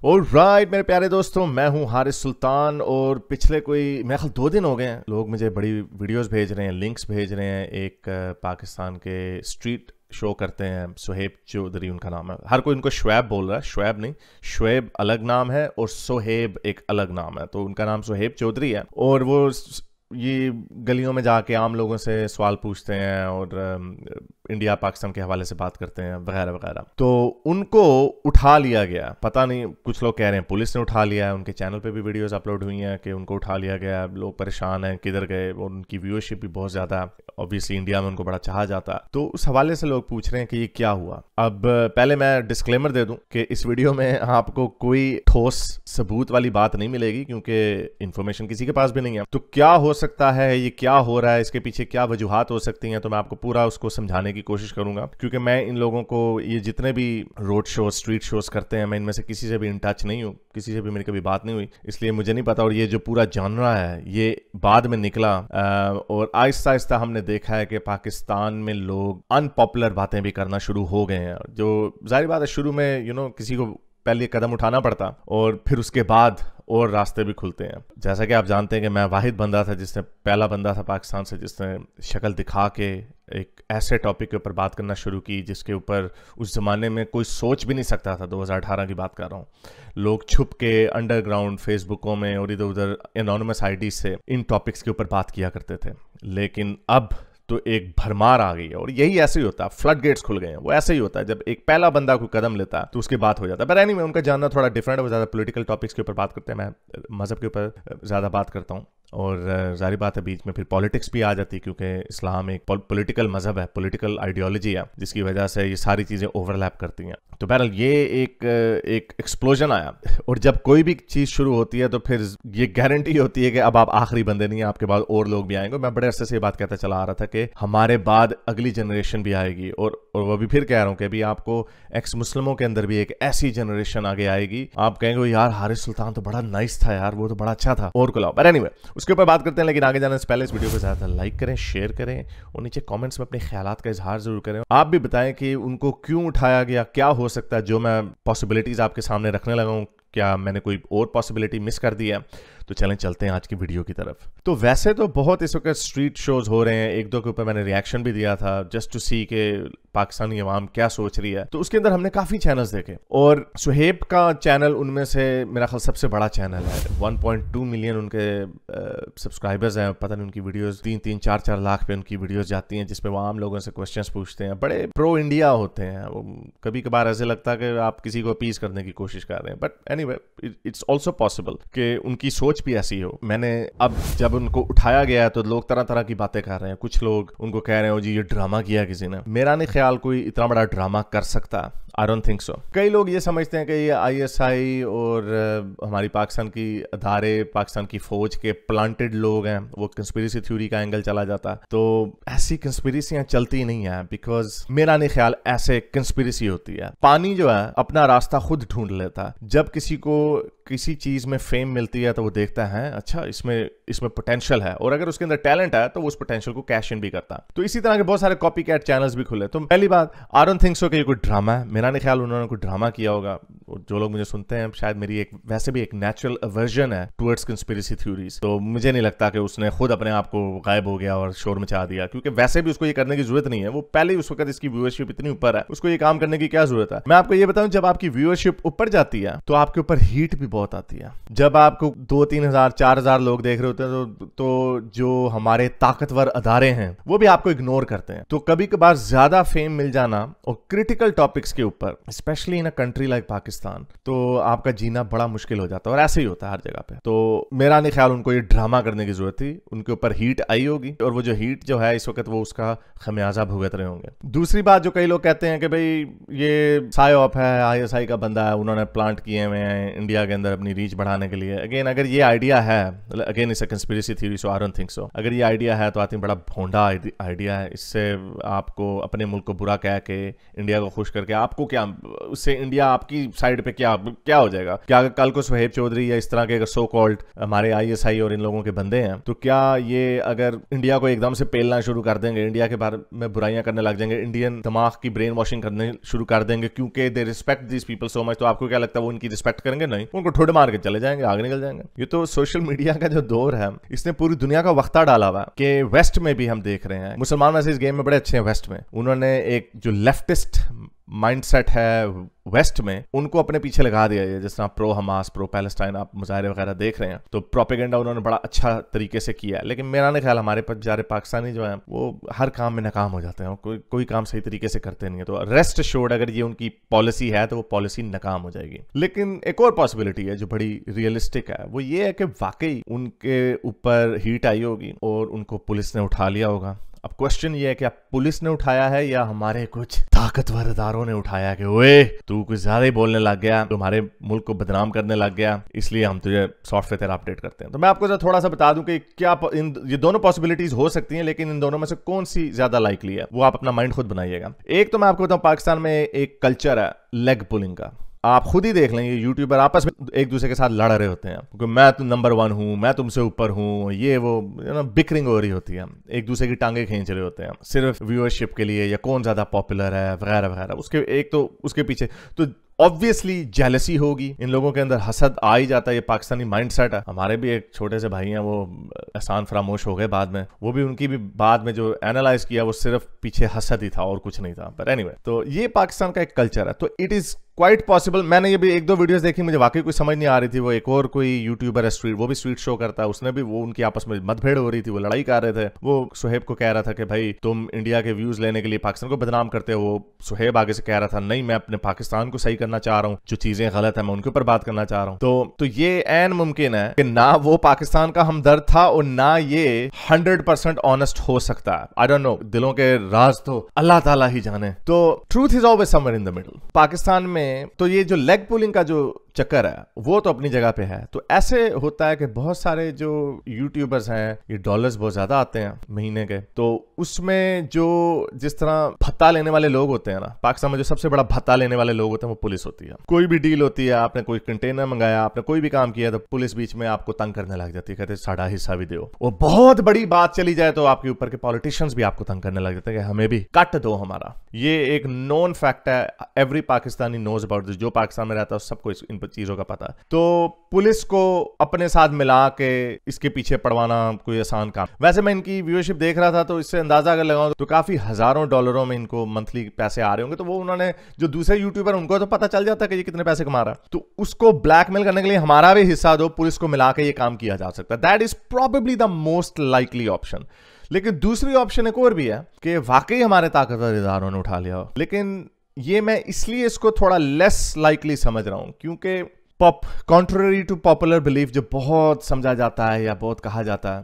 Alright मेरे प्यारे दोस्तों, मैं हूं हारिस सुल्तान और पिछले मेरे ख्याल 2 दिन हो गए हैं लोग मुझे बड़ी वीडियोस भेज रहे हैं, लिंक्स भेज रहे हैं। एक पाकिस्तान के स्ट्रीट शो करते हैं, सुहेब चौधरी उनका नाम है। हर कोई उनको शुएब बोल रहा है, शुएब नहीं, शुएब अलग नाम है और सुहेब एक अलग नाम है। तो उनका नाम सुहेब चौधरी है और वो ये गलियों में जाके आम लोगों से सवाल पूछते हैं और इंडिया पाकिस्तान के हवाले से बात करते हैं वगैरह वगैरह। तो उनको उठा लिया गया, पता नहीं, कुछ लोग कह रहे हैं पुलिस ने उठा लिया है, उनके चैनल पे भी वीडियोस अपलोड हुई हैं कि उनको उठा लिया गया, लोग परेशान हैं किधर गए। और उनकी व्यूअरशिप भी बहुत ज़्यादा, ऑब्वियसली इंडिया में उनको बड़ा चाहा जाता। तो उस हवाले से लोग पूछ रहे हैं कि ये क्या हुआ। अब पहले मैं डिस्क्लेमर दे दूं कि इस वीडियो में आपको कोई ठोस सबूत वाली बात नहीं मिलेगी क्योंकि इन्फॉर्मेशन किसी के पास भी नहीं है। तो क्या हो सकता है, ये क्या हो रहा है, इसके पीछे क्या वजूहात हो सकती हैं, तो मैं आपको पूरा उसको समझाने की कोशिश करूंगा। क्योंकि मैं इन लोगों को, ये जितने भी रोड शो स्ट्रीट शोज करते हैं, मैं इनमें से किसी से भी इन टच नहीं हूँ, किसी से भी मेरी कभी बात नहीं हुई, इसलिए मुझे नहीं पता। और ये जो पूरा जानरा है ये बाद में निकला और आहिस्ता आहिस्ता हमने देखा है कि पाकिस्तान में लोग अनपॉपुलर बातें भी करना शुरू हो गए हैं। जो जाहिर बात है, शुरू में किसी को पहले कदम उठाना पड़ता और फिर उसके बाद और रास्ते भी खुलते हैं। जैसा कि आप जानते हैं कि मैं वाहिद बंदा था जिसने, पहला बंदा था पाकिस्तान से जिसने शक्ल दिखा के एक ऐसे टॉपिक के ऊपर बात करना शुरू की जिसके ऊपर उस ज़माने में कोई सोच भी नहीं सकता था। 2018 की बात कर रहा हूँ। लोग छुप के अंडरग्राउंड फेसबुकों में और इधर उधर एनोनिमस आईडी से इन टॉपिक्स के ऊपर बात किया करते थे, लेकिन अब तो एक भरमार आ गई है। और यही ऐसे ही होता है, फ्लड गेट्स खुल गए हैं। वो ऐसे ही होता है, जब एक पहला बंदा कोई कदम लेता है तो उसकी बात हो जाता है। पर एनीवे, उनका जानना थोड़ा डिफरेंट है। वो ज़्यादा पॉलिटिकल टॉपिक्स के ऊपर बात करते हैं, मैं मज़हब के ऊपर ज़्यादा बात करता हूँ। और जाहिर बात है बीच में फिर पॉलिटिक्स भी आ जाती है क्योंकि इस्लाम एक पॉलिटिकल मज़हब है, पॉलिटिकल आइडियोलॉजी है, जिसकी वजह से ये सारी चीज़ें ओवरलैप करती हैं। तो बहरहाल ये एक एक्सप्लोजन आया। और जब कोई भी चीज़ शुरू होती है तो फिर ये गारंटी होती है कि अब आप आखिरी बंदे नहीं हैं, आपके बाद और लोग भी आएंगे। मैं बड़े अरसे से ये बात कहता चला आ रहा था कि हमारे बाद अगली जनरेशन भी आएगी और वो भी फिर कह रहा हूँ कि अभी आपको एक्स मुस्लिमों के अंदर भी एक ऐसी जनरेशन आगे आएगी, आप कहेंगे यार हारिस सुल्तान तो बड़ा नाइस था यार, वो तो बड़ा अच्छा था, और को लाओ। बट एनीवे, उसके ऊपर बात करते हैं। लेकिन आगे जाने से पहले इस वीडियो को ज़्यादा लाइक करें, शेयर करें और नीचे कमेंट्स में अपने ख्यालात का इजहार जरूर करें। आप भी बताएं कि उनको क्यों उठाया गया, क्या हो सकता है। जो मैं पॉसिबिलिटीज़ आपके सामने रखने लगा हूँ, क्या मैंने कोई और पॉसिबिलिटी मिस कर दी है। तो चलें चलते हैं आज की वीडियो की तरफ। तो वैसे तो बहुत इस वक्त स्ट्रीट शोज हो रहे हैं, एक दो के ऊपर मैंने रिएक्शन भी दिया था जस्ट टू सी के पाकिस्तानी अवाम क्या सोच रही है। तो उसके अंदर हमने काफ़ी चैनल्स देखे और सुहेब का चैनल उनमें से मेरा ख्याल सबसे बड़ा चैनल है। 1.2 मिलियन उनके सब्सक्राइबर्स हैं। पता नहीं, उनकी वीडियोस 3-4 लाख पे उनकी वीडियोस जाती हैं जिसपे वो आम लोगों से क्वेश्चंस पूछते हैं। बड़े प्रो इंडिया होते हैं वो। कभी कभार ऐसे लगता है कि आप किसी को अपीज करने की कोशिश कर रहे हैं, but anyway it's also possible कि उनकी सोच भी ऐसी हो। मैंने अब जब उनको उठाया गया तो लोग तरह तरह की बातें कर रहे हैं। कुछ लोग उनको कह रहे हैं जी ये ड्रामा किया किसी ने। मेरा नहीं ख्याल कोई इतना बड़ा ड्रामा कर सकता। I don't think so। कई लोग ये समझते हैं कि ये ISI और हमारी पाकिस्तान की अदारे, पाकिस्तान की फौज के प्लांटेड लोग हैं, वो कंस्पिरेसी थ्योरी का एंगल चला जाता। तो ऐसी कंस्पिरेसियां चलती नहीं है, बिकॉज मेरा नहीं ख्याल ऐसे कंस्पिरेसी होती है। पानी जो है अपना रास्ता खुद ढूंढ लेता है। जब किसी को किसी चीज में फेम मिलती है तो वो देखता है अच्छा इसमें पोटेंशियल है, और अगर उसके अंदर टैलेंट है तो वो उस पोटेंशियल को कैश इन भी करता है। तो इसी तरह के बहुत सारे कॉपी कैट चैनल्स भी खुले। तो पहली बात, आई डोंट थिंक सो कि ये कोई ड्रामा है। मेरा नहीं ख्याल उन्होंने कोई ड्रामा किया होगा। जो लोग मुझे सुनते हैं, शायद मेरी वैसे भी एक नेचुरल अवर्जन है टुवर्ड्स कंस्पिरेसी थ्योरीज। तो मुझे नहीं लगता कि उसने खुद अपने आप को गायब हो गया और शोर मचा दिया, क्योंकि वैसे भी उसको ये करने की जरूरत नहीं है। वो पहले ही उस वक्त इसकी व्यूअरशिप इतनी ऊपर है, उसको ये काम करने की क्या जरूरत है। मैं आपको ये बताऊं, जब आपकी व्यूअरशिप ऊपर जाती है तो आपके ऊपर हीट भी बहुत आती है। जब आपको 2-3 हज़ार 4 हज़ार लोग देख रहे होते हैं तो जो हमारे ताकतवर अदारे हैं वो भी आपको इग्नोर करते हैं। तो कभी कभार ज्यादा फेम मिल जाना और क्रिटिकल टॉपिक्स के ऊपर, specially in a country like Pakistan, तो आपका जीना बड़ा मुश्किल हो जाता है। और ऐसे ही होता है हर जगह पे। तो मेरा नहीं ख्याल उनको ये ड्रामा करने की जरूरत थी। उनके ऊपर हीट आई होगी और वो जो हीट जो है इस वक्त वो उसका खमियाजा भुगत रहे होंगे। दूसरी बात, जो कई लोग कहते हैं कि भाई ये साइऑप है, ISI का बंदा है, उन्होंने प्लांट किए हुए हैं इंडिया के अंदर अपनी रीच बढ़ाने के लिए। अगेन अगर ये आइडिया है, again it's a conspiracy theory so I don't think so, अगर ये आइडिया है तो आई थिंक बड़ा भोंडा आइडिया है। इससे आपको अपने मुल्क को बुरा कह के इंडिया को खुश करके आपको क्या, उससे इंडिया आपकी साइड पे क्या हो जाएगा? क्या अगर कल को सुहेब चौधरी या इस तरह के सो कॉल्ड हमारे ISI और इन लोगों के बंदे हैं, तो क्या ये अगर इंडिया को एकदम से पेलना शुरू कर देंगे, इंडिया के बारे में बुराइयां करने लग जाएंगे, इंडियन दिमाग की ब्रेन वॉशिंग करने शुरू कर देंगे क्योंकि they respect this people so much, तो आपको क्या लगता है वो उनकी रिस्पेक्ट करेंगे? नहीं, उनको ठुड मार के चले जाएंगे, आगे निकल जाएंगे। ये तो सोशल मीडिया का जो दौर है इसने पूरी दुनिया का वक्ता डाला हुआ कि वेस्ट में भी हम देख रहे हैं, मुसलमान वैसे इस गेम में बड़े अच्छे हैं वेस्ट में, उन्होंने एक जो लेफ्टिस्ट माइंडसेट है वेस्ट में उनको अपने पीछे लगा दिया है। जिस तरह प्रो हमास, प्रो पैलेस्टाइन आप मुजाहरे वगैरह देख रहे हैं, तो प्रोपेगेंडा उन्होंने बड़ा अच्छा तरीके से किया है। लेकिन मेरा नहीं ख्याल हमारे बेचारे पाकिस्तानी जो हैं वो हर काम में नाकाम हो जाते हैं, कोई काम सही तरीके से करते नहीं है। तो रेस्ट एश्योर्ड अगर ये उनकी पॉलिसी है तो वो पॉलिसी नाकाम हो जाएगी। लेकिन एक और पॉसिबिलिटी है जो बड़ी रियलिस्टिक है, वो ये है कि वाकई उनके ऊपर हीट आई होगी और उनको पुलिस ने उठा लिया होगा। अब क्वेश्चन ये है कि पुलिस ने उठाया है या हमारे कुछ ताकतवर इदारों ने उठाया कि ओए तू कुछ ज्यादा ही बोलने लग गया, तुम्हारे मुल्क को बदनाम करने लग गया, इसलिए हम तुझे सॉफ्टवेयर तेरा अपडेट करते हैं। तो मैं आपको थोड़ा सा बता दूं कि क्या ये दोनों पॉसिबिलिटीज हो सकती हैं, लेकिन इन दोनों में से कौन सी ज्यादा लाइकली है वो आप अपना माइंड खुद बनाइएगा। एक तो मैं आपको बताऊं, पाकिस्तान में एक कल्चर है लेग पुलिंग का। आप खुद ही देख लें, ये यूट्यूबर आपस में एक दूसरे के साथ लड़ रहे होते हैं क्योंकि मैं तो नंबर 1 हूं, मैं तुमसे ऊपर हूं, ये वो बिकरिंग हो रही होती है, एक दूसरे की टांगे खींच रहे होते हैं सिर्फ व्यूअरशिप के लिए या कौन ज्यादा पॉपुलर है वगैरह वगैरह। उसके एक तो उसके पीछे तो ऑब्वियसली जेलसी होगी, इन लोगों के अंदर हसद आ ही जाता है, ये पाकिस्तानी माइंडसेट है। हमारे भी एक छोटे से भाई हैं, वो एहसान फरामोश हो गए बाद में, वो भी उनकी भी बाद में जो एनालाइज किया वो सिर्फ पीछे हसद ही था और कुछ नहीं था। बट एनीवे, तो ये पाकिस्तान का एक कल्चर है, तो इट इज क्वाइट पॉसिबल। मैंने ये भी 1-2 वीडियोस देखी, मुझे वाकई कुछ समझ नहीं आ रही थी। वो एक और कोई यूट्यूबर है स्ट्रीट, वो भी स्ट्रीट शो करता है, उसने भी वो उनकी आपस में मतभेड़ हो रही थी, वो लड़ाई कर रहे थे। वो सुहेब को कह रहा था कि भाई तुम इंडिया के व्यूज लेने के लिए पाकिस्तान को बदनाम करते हो। वो सुहेब आगे से कह रहा था नहीं, मैं अपने पाकिस्तान को सही करना चाह रहा हूँ, जो चीजें गलत है मैं उनके ऊपर बात करना चाह रहा हूँ। तो ये ऐन मुमकिन है कि ना वो पाकिस्तान का हमदर्द था और ना ये 100% ऑनेस्ट हो सकता है। आई डोंट नो, दिलों के राज तो अल्लाह ताला ही जाने। तो truth is always somewhere in the middle. Pakistan में तो ये जो लेग पुलिंग का जो चक्कर है वो तो अपनी जगह पे है। तो ऐसे होता है कि बहुत सारे जो यूट्यूबर्स हैं, ये डॉलर्स बहुत ज्यादा आते हैं महीने के, तो उसमें जो जिस तरह भत्ता लेने वाले लोग होते हैं ना, पाकिस्तान में जो सबसे बड़ा भत्ता लेने वाले लोग होते हैं वो पुलिस होती है। कोई भी डील होती है, आपने कोई कंटेनर मंगाया, आपने कोई भी काम किया, तो पुलिस बीच में आपको तंग करने लग जाती है, कहते साड़ा हिस्सा भी दो। और बहुत बड़ी बात चली जाए तो आपके ऊपर के पॉलिटिशियंस भी आपको तंग करने लग जाते हैं कि हमें भी कट दो हमारा। ये एक नोन फैक्ट है, every Pakistani knows about this. जो पाकिस्तान में रहता है सबको इन चीजों का पता है। तो पुलिस को अपने साथ मिला के इसके पीछे पड़वाना कोई आसान काम। वैसे मैं इनकी व्यूअरशिप देख रहा था तो इससे अंदाजा अगर लगाऊं तो काफी हजारों डॉलरों में इनको मंथली पैसे आ रहे होंगे। तो वो उन्होंने जो दूसरे यूट्यूबर उनको तो पता चल जाता है कि ये कितने पैसे कमा रहा है, तो उसको ब्लैकमेल करने के लिए हमारा भी हिस्सा दो, पुलिस को मिला के ये काम किया जा सकता है। That is probably the most likely option. लेकिन दूसरी ऑप्शन एक और भी है कि वाकई हमारे ताकतवर इदारों ने उठा लिया हो। लेकिन ये मैं इसलिए इसको थोड़ा लेस लाइकली समझ रहा हूं क्योंकि कॉन्ट्ररी टू पॉपुलर बिलीफ जो बहुत समझा जाता है या बहुत कहा जाता है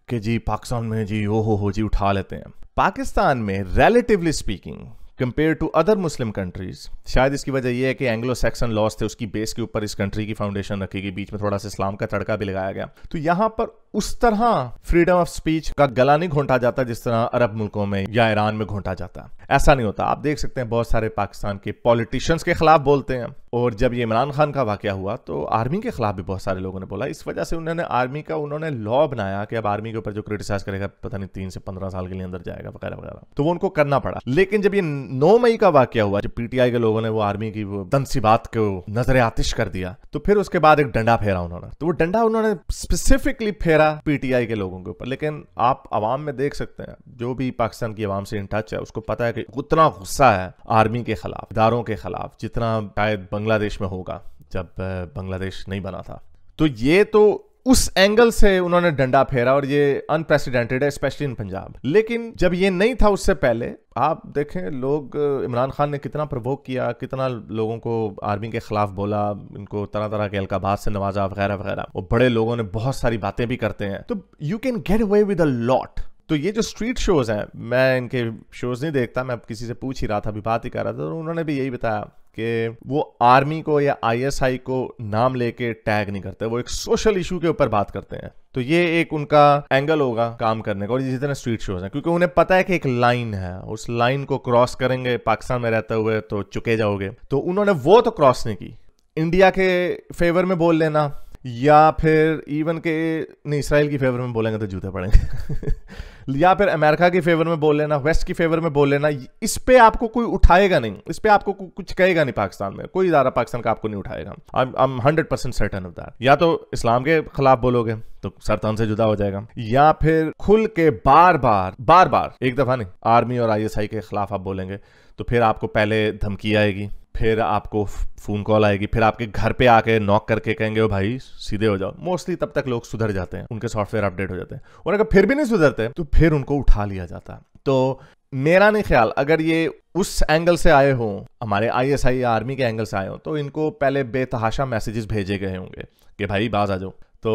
कि जी पाकिस्तान में जी हो जी उठा लेते हैं। पाकिस्तान में relatively speaking compare to other Muslim countries, शायद इसकी वजह यह है कि एंग्लो सैक्सन लॉज थे, उसकी बेस के ऊपर इस कंट्री की फाउंडेशन रखी गई, बीच में थोड़ा सा इस्लाम का तड़का भी लगाया गया। तो यहां पर उस तरह फ्रीडम ऑफ स्पीच का गला नहीं घोंटा जाता जिस तरह अरब मुल्कों में या ईरान में घोंटा जाता है। ऐसा नहीं होता। आप देख सकते हैं बहुत सारे पाकिस्तान के पॉलिटिशियंस के खिलाफ बोलते हैं, और जब ये इमरान खान का वाकया हुआ तो आर्मी के खिलाफ भी बहुत सारे लोगों ने बोला। इस वजह से उन्होंने आर्मी का लॉ बनाया कि अब आर्मी के ऊपर जो क्रिटिसाइज करेगा पता नहीं 3 से 15 साल के लिए अंदर जाएगा वगैरह वगैरह, तो वो उनको करना पड़ा। लेकिन जब ये 9 मई का वाकया हुआ, जब पीटीआई के लोगों ने वो आर्मी की वो दंसी बात को नजर आतिश कर दिया, तो फिर उसके बाद एक डंडा फेरा उन्होंने। तो वो डंडा उन्होंने स्पेसिफिकली फेरा पीटीआई के लोगों के ऊपर। लेकिन आप आवाम में देख सकते हैं, जो भी पाकिस्तान की आवाम से इन टच है उसको पता है कि उतना गुस्सा है आर्मी के खिलाफ, इदारों के खिलाफ, जितना शायद बांग्लादेश में होगा जब बांग्लादेश नहीं बना था। तो ये तो उस एंगल से उन्होंने डंडा फेरा और ये अनप्रेसिडेंटेड है, स्पेशली इन पंजाब। लेकिन जब ये नहीं था उससे पहले आप देखें लोग, इमरान खान ने कितना प्रवोक किया, कितना लोगों को आर्मी के खिलाफ बोला, इनको तरह तरह के अलकाबात से नवाजा वगैरह वगैरह। और बड़े लोगों ने बहुत सारी बातें भी करते हैं। तो you can get away with a lot. तो ये जो स्ट्रीट शोज हैं, मैं इनके शोज नहीं देखता, मैं किसी से पूछ ही रहा था, अभी बात ही कर रहा था, तो उन्होंने भी यही बताया कि वो आर्मी को या आईएसआई को नाम लेके टैग नहीं करते, वो एक सोशल इशू के ऊपर बात करते हैं। तो ये एक उनका एंगल होगा काम करने का। और जितने स्ट्रीट शोज हैं, क्योंकि उन्हें पता है कि एक लाइन है, उस लाइन को क्रॉस करेंगे पाकिस्तान में रहते हुए तो चुके जाओगे, तो उन्होंने वो तो क्रॉस नहीं की। इंडिया के फेवर में बोल लेना या फिर इवन के नहीं, इसराइल की फेवर में बोलेंगे तो जूते पड़ेंगे या फिर अमेरिका की फेवर में बोल लेना, वेस्ट की फेवर में बोल लेना, इस पे आपको कोई उठाएगा नहीं, इस पे आपको कुछ कहेगा नहीं। पाकिस्तान में कोई इदारा पाकिस्तान का आपको नहीं उठाएगा। I am 100% certain of that. या तो इस्लाम के खिलाफ बोलोगे तो सरतान से जुदा हो जाएगा, या फिर खुल के बार बार एक दफा नहीं आर्मी और आईएसआई के खिलाफ आप बोलेंगे तो फिर आपको पहले धमकी आएगी, फिर आपको फोन कॉल आएगी, फिर आपके घर पे आके नॉक करके कहेंगे ओ भाई सीधे हो जाओ। मोस्टली तब तक लोग सुधर जाते हैं, उनके सॉफ्टवेयर अपडेट हो जाते हैं, और अगर फिर भी नहीं सुधरते तो फिर उनको उठा लिया जाता है। तो मेरा नहीं ख्याल अगर ये उस एंगल से आए हों, हमारे आईएसआई या आर्मी के एंगल से आए हों, तो इनको पहले बेतहाशा मैसेजेस भेजे गए होंगे कि भाई बाज आ जाओ। तो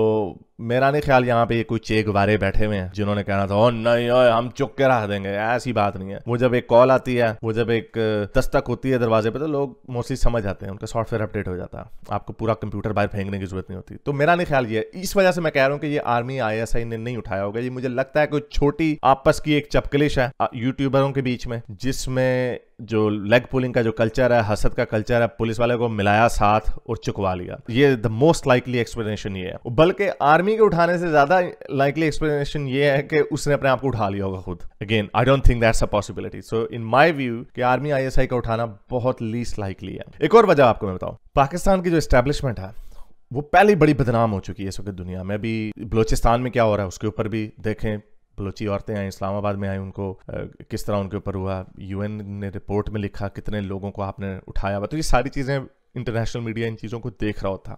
मेरा नहीं ख्याल यहाँ पे कोई चे गुब्बारे बैठे हुए हैं जिन्होंने कहना था ओ नहीं ओए हम चुप के रख देंगे, ऐसी बात नहीं है। वो जब एक कॉल आती है, वो जब एक दस्तक होती है दरवाजे पे, तो लोग मोस्टली समझ जाते हैं, उनका सॉफ्टवेयर अपडेट हो जाता है, आपको पूरा कंप्यूटर बाहर फेंकने की जरूरत नहीं होती। तो मेरा नहीं ख्याल ये, इस वजह से मैं कह रहा हूँ कि ये आर्मी आईएसआई ने नहीं उठाया होगा। ये मुझे लगता है कोई छोटी आपस की एक चपकलिश है यूट्यूबरों के बीच में, जिसमें जो लेग पुलिंग का जो कल्चर है, हसद का कल्चर है, पुलिस वाले को मिलाया साथ और चुकवा लिया। ये द मोस्ट लाइकली एक्सप्लेनेशन ये है। बल्कि आर्मी के उठाने से ज्यादा लाइकली एक्सप्लेनेशन ये है कि उसने अपने आप को उठा लिया होगा खुद। Again I don't think that's a possibility. So in my view कि आर्मी आईएसआई का उठाना बहुत लीस्ट लाइकली है। एक और वजह आपको मैं बताऊं, पाकिस्तान की जो एस्टेब्लिशमेंट है वो पहले बड़ी बदनाम हो चुकी है इस वक्त दुनिया में। अभी बलोचिस्तान में क्या हो रहा है उसके ऊपर भी देखें, बलोची औरतें आई, इस्लामाबाद में आई, उनको किस तरह उनके ऊपर हुआ, यूएन ने रिपोर्ट में लिखा कितने लोगों को आपने उठाया हुआ। तो ये सारी चीज़ें इंटरनेशनल मीडिया इन चीज़ों को देख रहा होता,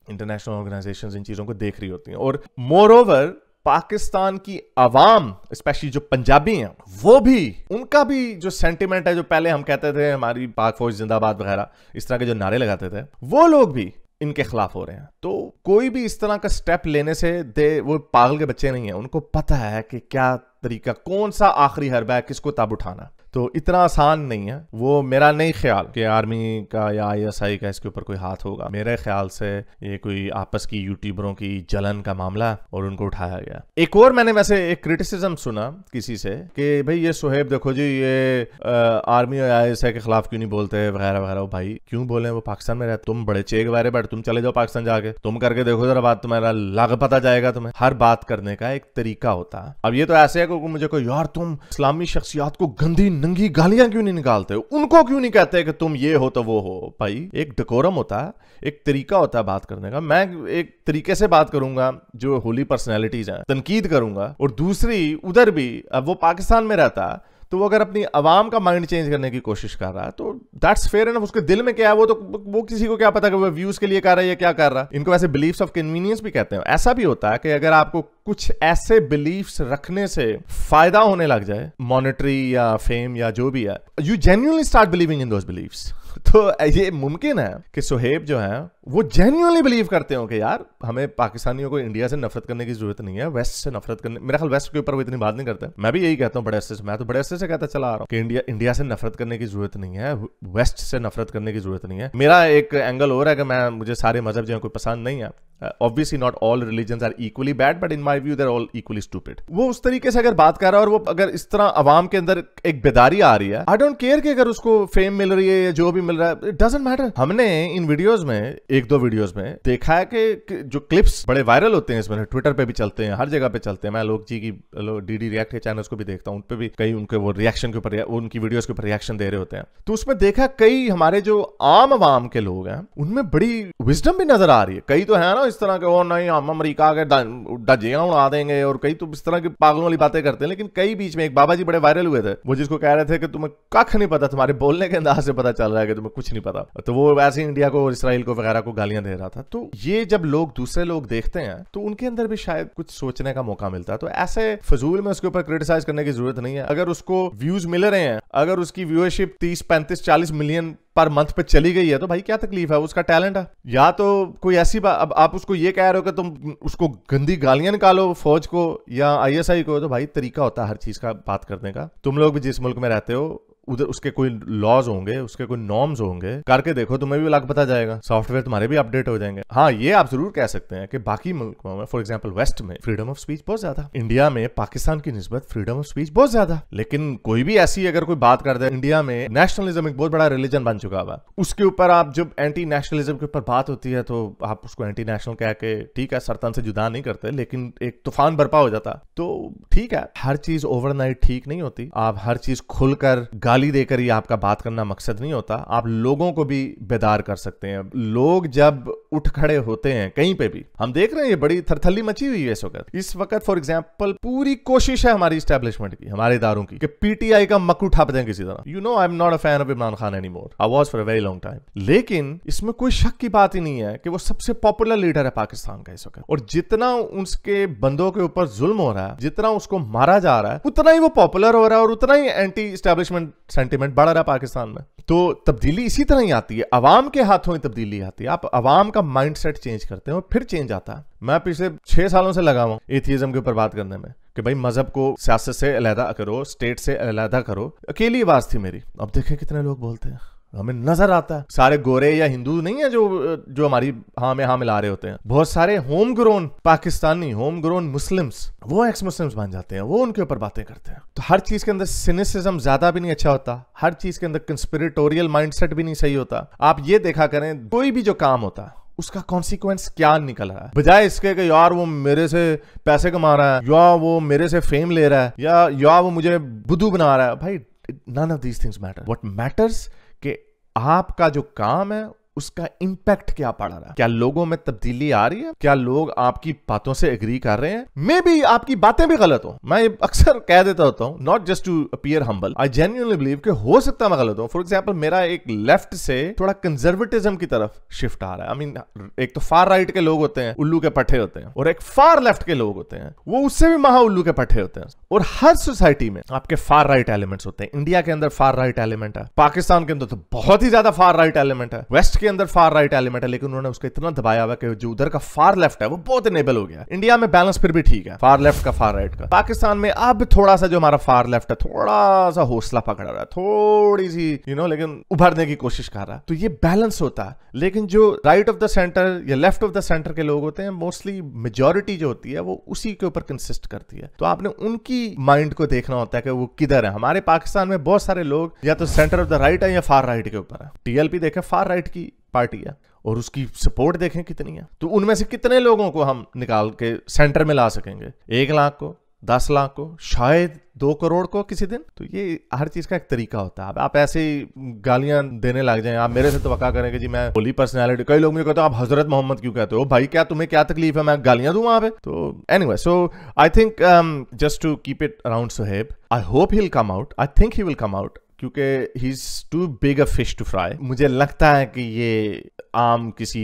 इंटरनेशनल ऑर्गेनाइजेशंस इन चीज़ों को देख रही होती हैं। और मोर ओवर पाकिस्तान की आवाम, स्पेशली जो पंजाबी हैं, वो भी, उनका भी जो सेंटिमेंट है, जो पहले हम कहते थे हमारी पाक फौज जिंदाबाद वगैरह इस तरह के जो नारे लगाते थे, वो लोग भी इनके खिलाफ हो रहे हैं। तो कोई भी इस तरह का स्टेप लेने से वो पागल के बच्चे नहीं है, उनको पता है कि क्या तरीका, कौन सा आखिरी हरबा है, किसको तब उठाना। तो इतना आसान नहीं है वो। मेरा नहीं ख्याल कि आर्मी का या आईएसआई का इसके ऊपर कोई हाथ होगा। मेरे ख्याल से ये कोई आपस की यूट्यूबरों की जलन का मामला और उनको उठाया गया। एक और मैंने वैसे एक क्रिटिसिज्म सुना किसी से कि भाई ये सुहेब देखो जी, ये आर्मी और आईएसआई के खिलाफ क्यों नहीं बोलते वगैरह वगैरह। भाई क्यों बोले, वो पाकिस्तान में रहते, तुम बड़े चेक वारे बैठ, तुम चले जाओ पाकिस्तान जाके, तुम करके देखो जरा बात, तुम्हारा लग पता जाएगा तुम्हें। हर बात करने का एक तरीका होता है। अब ये तो ऐसे है कि मुझे कोई यार तुम इस्लामी शख्सियात को गंदी नंगी गालियां क्यों नहीं निकालते हो, उनको क्यों नहीं कहते कि तुम ये हो तो वो हो। भाई एक डेकोरम होता है, एक तरीका होता है बात करने का। मैं एक तरीके से बात करूंगा जो होली पर्सनैलिटीज हैं, तनकीद करूंगा, और दूसरी उधर भी, अब वो पाकिस्तान में रहता है तो वो अगर अपनी आवाम का माइंड चेंज करने की कोशिश कर रहा है तो दैट्स फेयर एनफ। उसके दिल में क्या है वो किसी को क्या पता कि वो व्यूज के लिए कर रहा है या क्या कर रहा है। इनको वैसे बिलीफ्स ऑफ कन्वीनियंस भी कहते हैं। ऐसा भी होता है कि अगर आपको कुछ ऐसे बिलीफ्स रखने से फायदा होने लग जाए, मॉनेटरी या फेम या जो भी है, you genuinely start believing in those beliefs. तो ये मुमकिन है कि सुहेब जो है वो जेन्युइनली बिलीव करते हो कि यार हमें पाकिस्तानियों को इंडिया से नफरत करने की जरूरत नहीं है, वेस्ट से नफरत करने। मेरा ख्याल वेस्ट के ऊपर वो इतनी बात नहीं करते। मैं भी यही कहता हूँ बड़े अरसे से, मैं तो बड़े अरसे से कहता चला आ रहा हूँ कि इंडिया से नफरत करने की जरूरत नहीं है, वेस्ट से नफरत करने की जरूरत नहीं है। मेरा एक एंगल हो रहा है कि मुझे सारे मजहब जो है कोई पसंद नहीं है। Obviously not all religions are equally bad, but in my view they're all equally stupid. वो उस तरीके से अगर बात कर रहा है और वो अगर इस तरह अवाम के अंदर एक बेदारी आ रही है, I don't care कि अगर उसको फेम मिल रही है या जो भी मिल रहा है, it doesn't matter. हमने इन वीडियोस में, एक दो वीडियोस में देखा है कि जो क्लिप्स बड़े वायरल होते हैं इसमें, ट्विटर पे भी चलते हैं, हर जगह पे चलते हैं। मैं लोग जी की डीडी रिएक्ट के चैनल्स को भी देखता हूँ, उन पे भी कई उनके वो रिएक्शन के ऊपर, उनकी वीडियोस के ऊपर रिएक्शन दे रहे होते हैं। तो उसमें देखा कई हमारे जो आम अवाम के लोग हैं उनमें बड़ी विजडम भी नजर आ रही है। कई तो है ना इस तरह के, ओ नहीं हम अमेरिका के डजियां उड़ा देंगे, और कई तो इस तरह की पागलों वाली बातें करते हैं। लेकिन कई बीच में एक बाबा जी बड़े वायरल हुए थे, वो जिसको कह रहे थे कि तुम्हें कख नहीं पता, तुम्हारे बोलने के अंदाज से पता चल रहा है कि तुम्हें कुछ नहीं पता। तो वो वैसे इंडिया को और इसराइल को वगैरह को गालियां दे रहा था। तो ये जब लोग दूसरे लोग देखते हैं तो उनके अंदर भी शायद कुछ सोचने का मौका मिलता है। तो ऐसे फजूल में उसके ऊपर क्रिटिसाइज करने की जरूरत नहीं है। अगर उसको व्यूज मिल रहे हैं, अगर उसकी व्यूअरशिप 30, 35, 40 मिलियन पर मंथ पे चली गई है, तो भाई क्या तकलीफ है, उसका टैलेंट है। या तो कोई ऐसी बात, अब आप उसको ये कह रहे हो कि तुम उसको गंदी गालियां निकालो फौज को या आईएसआई को, तो भाई तरीका होता है हर चीज का बात करने का। तुम लोग भी जिस मुल्क में रहते हो उधर उसके कोई लॉज होंगे, उसके कोई नॉर्म्स होंगे, करके देखो, तुम्हें भी लग पता जाएगा, सॉफ्टवेयर तुम्हारे भी अपडेट हो जाएंगे। हाँ, ये आप जरूर कह सकते हैं कि बाकी मुल्कों में, फॉर एग्जांपल वेस्ट में, फ्रीडम ऑफ स्पीच बहुत ज्यादा, इंडिया में पाकिस्तान की निस्बत फ्रीडम ऑफ स्पीच बहुत ज्यादा। लेकिन कोई भी ऐसी अगर कोई बात कर दे, इंडिया में नेशनलिज्म एक बहुत बड़ा रिलीजन बन चुका हुआ, उसके ऊपर आप जब एंटी नेशनलिज्म के ऊपर बात होती है तो आप उसको एंटी नेशनल कह के, ठीक है, सरतन से जुदा नहीं करते, लेकिन एक तूफान बर्पा हो जाता। तो ठीक है, हर चीज ओवरनाइट ठीक नहीं होती, आप हर चीज खुलकर गाली देकर ही आपका बात करना मकसद नहीं होता, आप लोगों को भी बेदार कर सकते हैं। लोग जब उठ खड़े होते हैं कहीं पे भी, हम देख रहे हैं ये बड़ी थरथली मची हुई है इस वक्त फॉर एग्जांपल पूरी कोशिश है हमारी एस्टेब्लिशमेंट की, हमारे इदारों की, कि पीटीआई का मक्कू ठप दें किसी तरह। You know, I am not a fan of Imran Khan anymore, I was for a very long time, लेकिन इसमें कोई शक की बात ही नहीं है कि वो सबसे पॉपुलर लीडर है पाकिस्तान का इस वक्त, और जितना उसके बंदों के ऊपर जुल्म हो रहा है, जितना उसको मारा जा रहा है, उतना ही वो पॉपुलर हो रहा है और उतना ही एंटी एस्टेब्लिशमेंट सेंटीमेंट बढ़ रहा है पाकिस्तान में। तो तब्दीली इसी तरह ही आती है, अवाम के हाथों ही तब्दीली आती है। आप अवाम का माइंडसेट चेंज करते हो, फिर चेंज आता है। मैं पिछले 6 सालों से लगा हूं एथियज्म के ऊपर बात करने में कि भाई मजहब को सियासत से अलहदा करो, स्टेट से अलहदा करो। अकेली आवाज थी मेरी। अब देखें कितने लोग बोलते हैं, हमें नजर आता है। सारे गोरे या हिंदू नहीं है जो हमारी हाँ में हाँ मिला रहे होते हैं। बहुत सारे home grown Pakistani, home grown Muslims, वो एक्स मुस्लिम्स बन जाते हैं, वो उनके ऊपर बातें करते हैं। तो हर चीज के अंदर सिनिसिज्म ज्यादा भी नहीं अच्छा होता, हर चीज के अंदर कंस्पिरेटोरियल माइंडसेट भी नहीं सही होता। आप ये देखा करें, कोई भी जो काम होता है उसका कॉन्सिक्वेंस क्या निकल रहा है, बजाय इसके कि यार वो मेरे से पैसे कमा रहा है, या वो मेरे से फेम ले रहा है, या वो मुझे बुद्धू बना रहा है। भाई, none of these things matter. What matters कि आपका जो काम है उसका इंपैक्ट क्या पड़ रहा है, क्या लोगों में तब्दीली आ रही है, क्या लोग आपकी बातों से एग्री कर रहे हैं। मे बी आपकी बातें भी गलत हो, मैं अक्सर कह देता होता हूं, not just to appear humble, I genuinely believe कि हो सकता है मैं गलत हूं। फॉर एग्जांपल, मेरा एक लेफ्ट से थोड़ा कंजर्वेटिज्म की तरफ शिफ्ट आ रहा है। आई मीन, एक तो फार राइट के लोग होते हैं, उल्लू के पट्टे होते हैं, और एक फार लेफ्ट के लोग होते हैं, वो उससे भी महा उल्लू के पट्टे होते हैं। और हर सोसाइटी में आपके फार राइट एलिमेंट्स होते हैं। इंडिया के अंदर फार राइट एलिमेंट है, पाकिस्तान के अंदर तो बहुत ही ज्यादा फार राइट एलिमेंट है, वेस्ट के अंदर फार राइट एलिमेंट है, लेकिन उन्होंने उसको इतना दबाया हुआ कि जो उधर का फार लेफ्ट है वो बहुत इनेबल हो गया। इंडिया में बैलेंस फिर भी ठीक है, फार लेफ्ट का, फार राइट का। पाकिस्तान में अब थोड़ा सा जो हमारा फार लेफ्ट है, थोड़ा सा हौसला पकड़ा रहा है, थोड़ी सी लेकिन उभरने की कोशिश कर रहा है। तो ये बैलेंस होता है। लेकिन जो राइट ऑफ द सेंटर या लेफ्ट ऑफ द सेंटर के लोग होते हैं, मोस्टली मेजॉरिटी जो होती है वो उसी के ऊपर कंसिस्ट करती है। तो आपने उनकी माइंड को देखना होता है कि वो किधर है। हमारे पाकिस्तान में बहुत सारे लोग या तो सेंटर ऑफ द राइट है या फार राइट के ऊपर है। टीएलपी देखें, फार राइट की पार्टी है, और उसकी सपोर्ट देखें कितनी है। तो उनमें से कितने लोगों को हम निकाल के सेंटर में ला सकेंगे? 1 लाख को, 10 लाख को, शायद 2 करोड़ को किसी दिन। तो ये हर चीज का एक तरीका होता है। आप ऐसे ही गालियां देने लग जाएं, आप मेरे से तवक्का करें कि जी मैं होली पर्सनैलिटी, कई लोग मुझे कहते हैं आप हजरत मोहम्मद क्यों कहते हो? भाई, क्या तुम्हें क्या तकलीफ है मैं गालियां दूं वहां पे? तो anyway, so I think just to keep it around Suhaib, I hope he will come out, I think he will come out, क्योंकि he is too big a fish to fry. मुझे लगता है कि ये आम किसी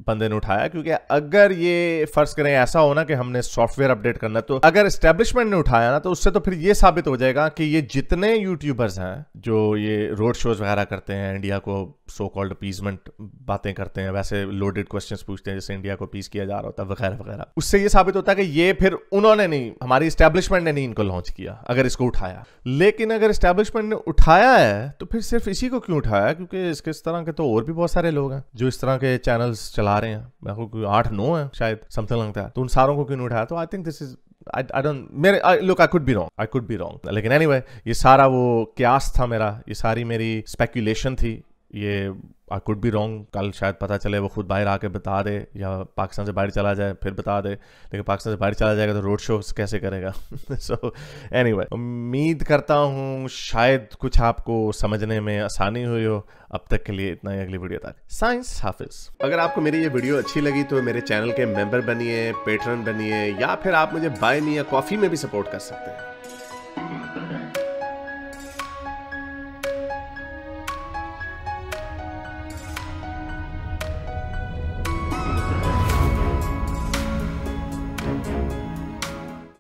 बंदे ने उठाया, क्योंकि अगर ये फर्ज करें ऐसा हो ना कि हमने सॉफ्टवेयर अपडेट करना, तो अगर एस्टेब्लिशमेंट ने उठाया ना, तो उससे तो फिर ये साबित हो जाएगा कि ये जितने यूट्यूबर्स हैं जो ये रोड शोज वगैरह करते हैं, इंडिया को सो कॉल्ड अपीजमेंट बातें करते हैं, वैसे लोडेड क्वेश्चंस पूछते हैं जैसे इंडिया को अपीज किया जा रहा होता है वगैरह वगैरह, उससे ये साबित होता है कि ये फिर उन्होंने नहीं, हमारी एस्टेब्लिशमेंट ने नहीं इनको लॉन्च किया अगर इसको उठाया। लेकिन अगर एस्टेब्लिशमेंट ने उठाया है तो फिर सिर्फ इसी को क्यों उठाया? क्योंकि इसके इस तरह के तो और भी बहुत सारे लोग हैं जो इस तरह के चैनल्स चला रहे हैं, 8-9 है शायद, समथिंग लगता है। तो उन सारों को क्यों नहीं उठाया? तो I think this is look, I could be wrong. लेकिन anyway, ये सारा वो क्यास था मेरा, ये सारी मेरी स्पेक्यूलेशन थी, ये आई कुड बी रॉन्ग। कल शायद पता चले, वो खुद बाहर आके बता दे, या पाकिस्तान से बाहर चला जाए फिर बता दे। लेकिन पाकिस्तान से बाहर चला जाएगा तो रोड शो कैसे करेगा? सो एनीवे, उम्मीद करता हूँ शायद कुछ आपको समझने में आसानी हुई हो। अब तक के लिए इतना ही, अगली वीडियो तक साइंस हाफिज। अगर आपको मेरी ये वीडियो अच्छी लगी तो मेरे चैनल के मेंबर बनिए, पेट्रन बनिए, या फिर आप मुझे बाय मी या कॉफी में भी सपोर्ट कर सकते हैं।